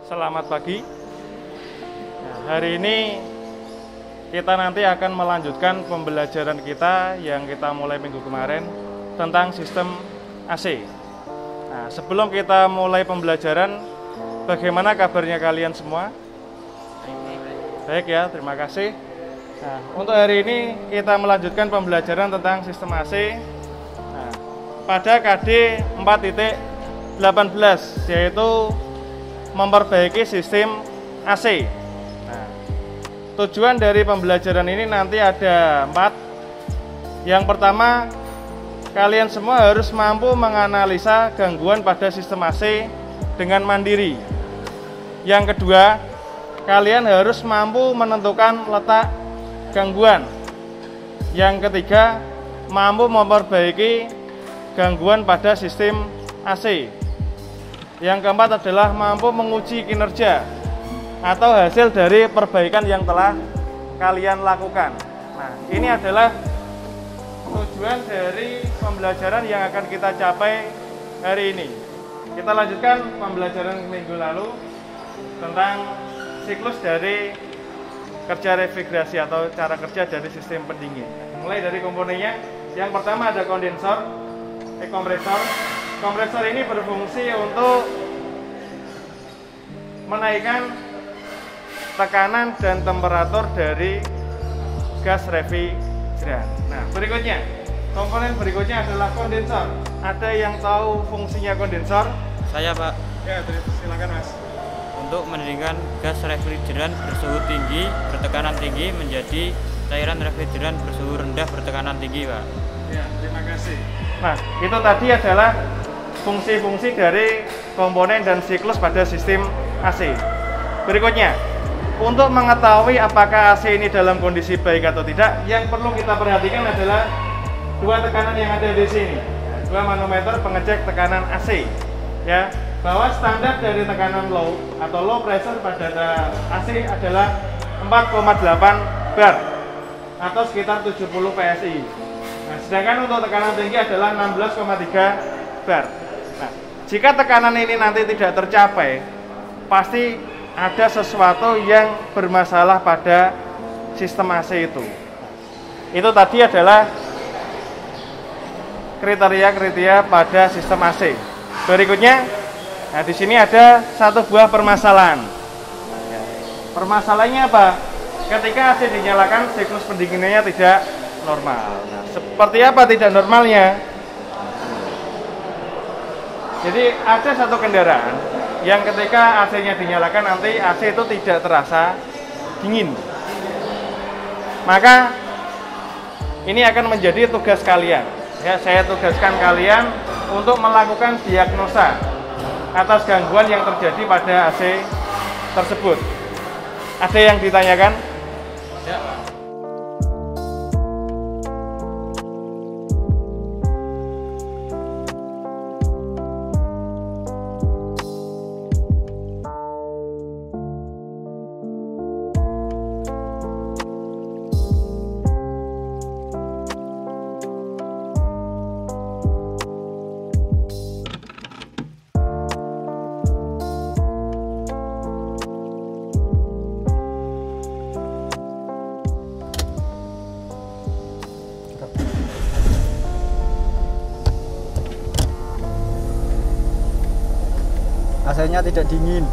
Selamat pagi. Nah, hari ini kita nanti akan melanjutkan pembelajaran kita yang kita mulai minggu kemarin tentang sistem AC. Nah, sebelum kita mulai pembelajaran, bagaimana kabarnya kalian semua? Baik ya, terima kasih. Nah, untuk hari ini kita melanjutkan pembelajaran tentang sistem AC. Nah, pada KD 4.18 yaitu memperbaiki sistem AC. Nah, tujuan dari pembelajaran ini nanti ada 4. Yang pertama, kalian semua harus mampu menganalisa gangguan pada sistem AC dengan mandiri. Yang kedua, kalian harus mampu menentukan letak gangguan. Yang ketiga, mampu memperbaiki gangguan pada sistem AC. Yang keempat adalah mampu menguji kinerja atau hasil dari perbaikan yang telah kalian lakukan. Nah, ini adalah tujuan dari pembelajaran yang akan kita capai hari ini. Kita lanjutkan pembelajaran minggu lalu tentang siklus dari kerja refrigerasi atau cara kerja dari sistem pendingin. Mulai dari komponennya, yang pertama ada kondensor, kompresor. Kompresor ini berfungsi untuk menaikkan tekanan dan temperatur dari gas refrigeran. Nah, berikutnya, komponen berikutnya adalah kondensor. Ada yang tahu fungsinya kondensor? Saya, Pak. Ya, silakan Mas. Untuk mendinginkan gas refrigeran bersuhu tinggi, bertekanan tinggi menjadi cairan refrigeran bersuhu rendah, bertekanan tinggi, Pak. Ya, terima kasih. Nah, itu tadi adalah fungsi-fungsi dari komponen dan siklus pada sistem AC. Berikutnya, untuk mengetahui apakah AC ini dalam kondisi baik atau tidak, yang perlu kita perhatikan adalah dua tekanan yang ada di sini. Dua manometer pengecek tekanan AC. Ya, bahwa standar dari tekanan low atau low pressure pada AC adalah 4,8 bar atau sekitar 70 PSI. Nah, sedangkan untuk tekanan tinggi adalah 16,3 bar. Nah, jika tekanan ini nanti tidak tercapai, pasti ada sesuatu yang bermasalah pada sistem AC itu. Itu tadi adalah kriteria-kriteria pada sistem AC. Berikutnya, nah di sini ada satu buah permasalahan. Permasalahannya apa? Ketika AC dinyalakan, siklus pendinginannya tidak normal. Nah, seperti apa tidak normalnya? Jadi ada satu kendaraan yang ketika AC-nya dinyalakan nanti AC itu tidak terasa dingin. Maka ini akan menjadi tugas kalian. Ya, saya tugaskan kalian untuk melakukan diagnosa atas gangguan yang terjadi pada AC tersebut. Ada yang ditanyakan? Ya. AC-nya tidak dingin.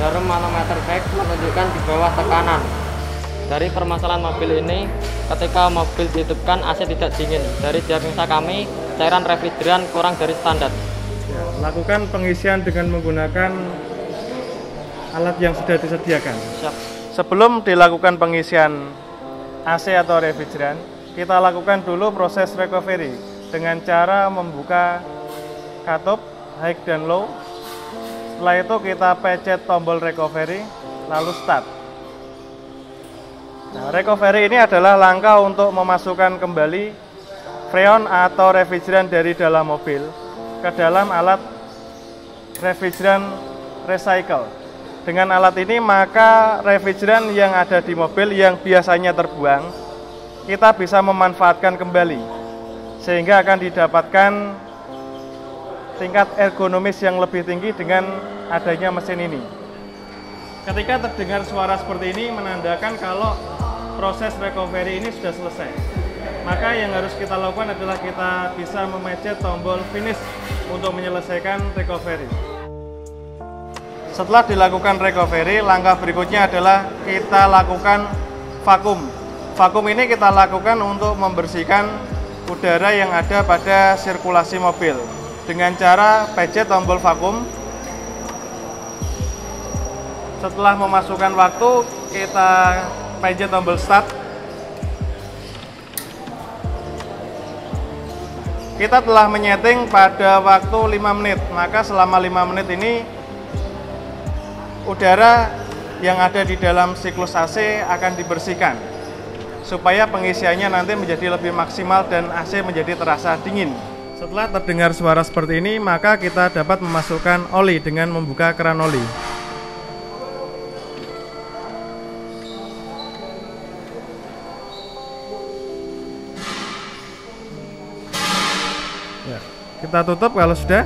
Jarum manometer back menunjukkan di bawah tekanan. Dari permasalahan mobil ini, ketika mobil dihidupkan AC tidak dingin. Dari diagnosa kami, cairan refrigeran kurang dari standar. lakukan pengisian dengan menggunakan alat yang sudah disediakan. Siap. Sebelum dilakukan pengisian AC atau refrigeran, kita lakukan dulu proses recovery dengan cara membuka katup high dan low. Setelah itu kita pencet tombol recovery lalu start. Nah, recovery ini adalah langkah untuk memasukkan kembali freon atau refrigeran dari dalam mobil ke dalam alat refrigeran recycle. Dengan alat ini maka refrigeran yang ada di mobil yang biasanya terbuang kita bisa memanfaatkan kembali sehingga akan didapatkan tingkat ergonomis yang lebih tinggi dengan adanya mesin ini. Ketika terdengar suara seperti ini menandakan kalau proses recovery ini sudah selesai. Maka yang harus kita lakukan adalah kita bisa memencet tombol finish untuk menyelesaikan recovery. Setelah dilakukan recovery, langkah berikutnya adalah kita lakukan vakum. Vakum ini kita lakukan untuk membersihkan udara yang ada pada sirkulasi mobil dengan cara pencet tombol vakum. Setelah memasukkan waktu, kita pencet tombol start. Kita telah menyeting pada waktu 5 menit, maka selama 5 menit ini udara yang ada di dalam siklus AC akan dibersihkan supaya pengisiannya nanti menjadi lebih maksimal dan AC menjadi terasa dingin. Setelah terdengar suara seperti ini, maka kita dapat memasukkan oli dengan membuka keran oli. Ya, kita tutup kalau sudah.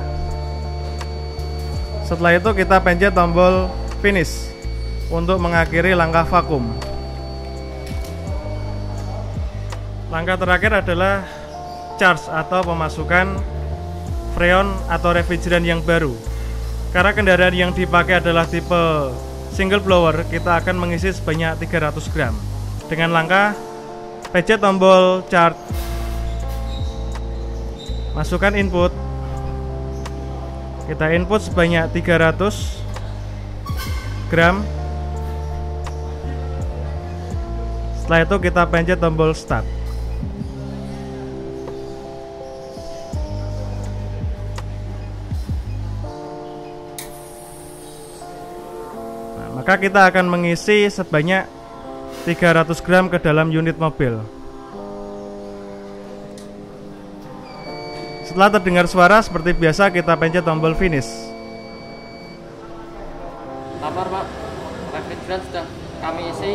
Setelah itu kita pencet tombol finish untuk mengakhiri langkah vakum. Langkah terakhir adalah charge atau pemasukan freon atau refrigeran yang baru. Karena kendaraan yang dipakai adalah tipe single blower, kita akan mengisi sebanyak 300 gram. Dengan langkah pencet tombol charge, masukkan input. Kita input sebanyak 300 gram. Setelah itu kita pencet tombol start. Nah, maka kita akan mengisi sebanyak 300 gram ke dalam unit mobil. Setelah terdengar suara seperti biasa, kita pencet tombol finish. Lapor Pak, refrigeran sudah kami isi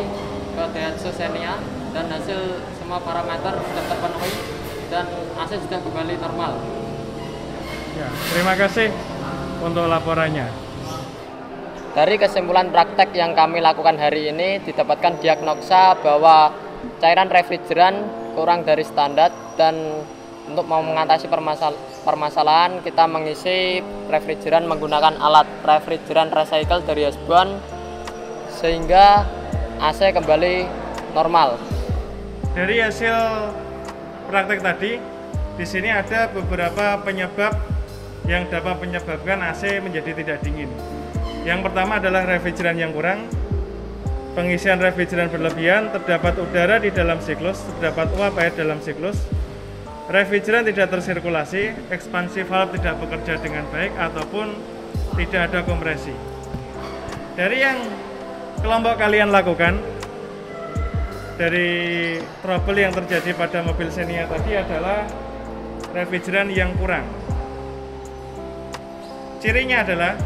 ke Daihatsu Xenia dan hasil semua parameter sudah terpenuhi dan AC sudah kembali normal. Ya, terima kasih untuk laporannya. Dari kesimpulan praktek yang kami lakukan hari ini didapatkan diagnosa bahwa cairan refrigeran kurang dari standar dan untuk mengatasi permasalahan kita mengisi refrigeran menggunakan alat refrigeran recycle dari Hasbuan sehingga AC kembali normal. Dari hasil praktek tadi, di sini ada beberapa penyebab yang dapat menyebabkan AC menjadi tidak dingin. Yang pertama adalah refrigeran yang kurang, pengisian refrigeran berlebihan, terdapat udara di dalam siklus, terdapat uap air dalam siklus, refrigeran tidak tersirkulasi, ekspansi valve tidak bekerja dengan baik, ataupun tidak ada kompresi. Dari yang kelompok kalian lakukan, dari trouble yang terjadi pada mobil Xenia tadi adalah refrigeran yang kurang. Cirinya adalah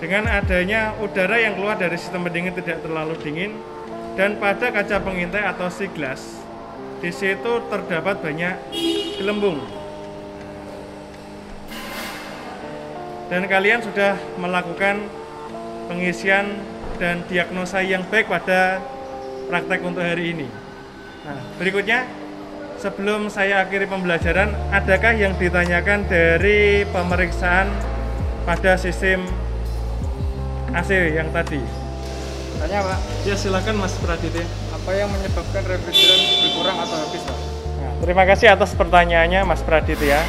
dengan adanya udara yang keluar dari sistem pendingin tidak terlalu dingin, dan pada kaca pengintai atau sea glass di situ terdapat banyak gelembung. Dan kalian sudah melakukan pengisian dan diagnosa yang baik pada praktek untuk hari ini. Nah, berikutnya sebelum saya akhiri pembelajaran, adakah yang ditanyakan dari pemeriksaan pada sistem AC yang tadi? Tanya Pak, Ya, silakan Mas Praditya. apa yang menyebabkan refrigeran berkurang atau habis Pak? Nah, terima kasih atas pertanyaannya Mas Praditya.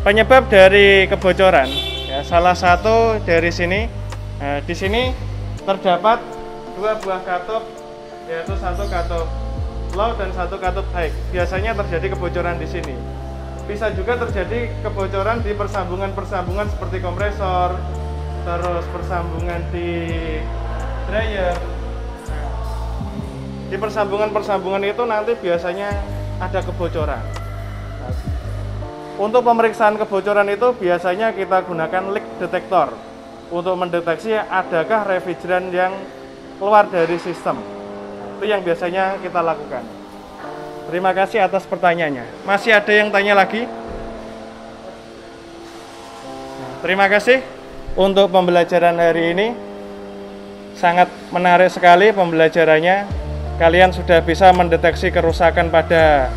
Penyebab dari kebocoran, ya, salah satu dari sini. Nah, di sini terdapat dua buah katup, yaitu satu katup low dan satu katup high. Biasanya terjadi kebocoran di sini. Bisa juga terjadi kebocoran di persambungan-persambungan seperti kompresor, terus persambungan di dryer. Nah, di persambungan-persambungan itu nanti biasanya ada kebocoran. Nah, untuk pemeriksaan kebocoran itu biasanya kita gunakan leak detector untuk mendeteksi adakah refrigeran yang keluar dari sistem. Itu yang biasanya kita lakukan. Terima kasih atas pertanyaannya. Masih ada yang tanya lagi? Terima kasih untuk pembelajaran hari ini. Sangat menarik sekali pembelajarannya. Kalian sudah bisa mendeteksi kerusakan pada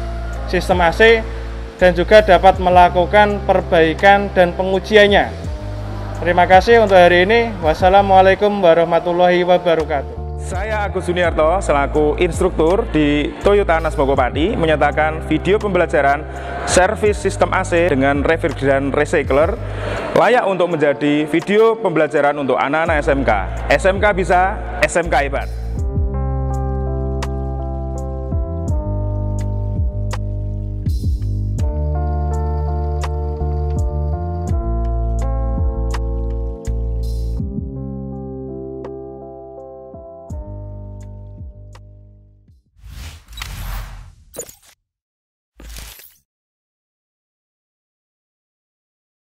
sistem AC dan juga dapat melakukan perbaikan dan pengujiannya. Terima kasih untuk hari ini. Wassalamualaikum warahmatullahi wabarakatuh. Saya Agus Juniarto selaku instruktur di Toyota Anas Mokopati menyatakan video pembelajaran servis sistem AC dengan refrigeran recycler layak untuk menjadi video pembelajaran untuk anak-anak SMK. SMK bisa, SMK hebat.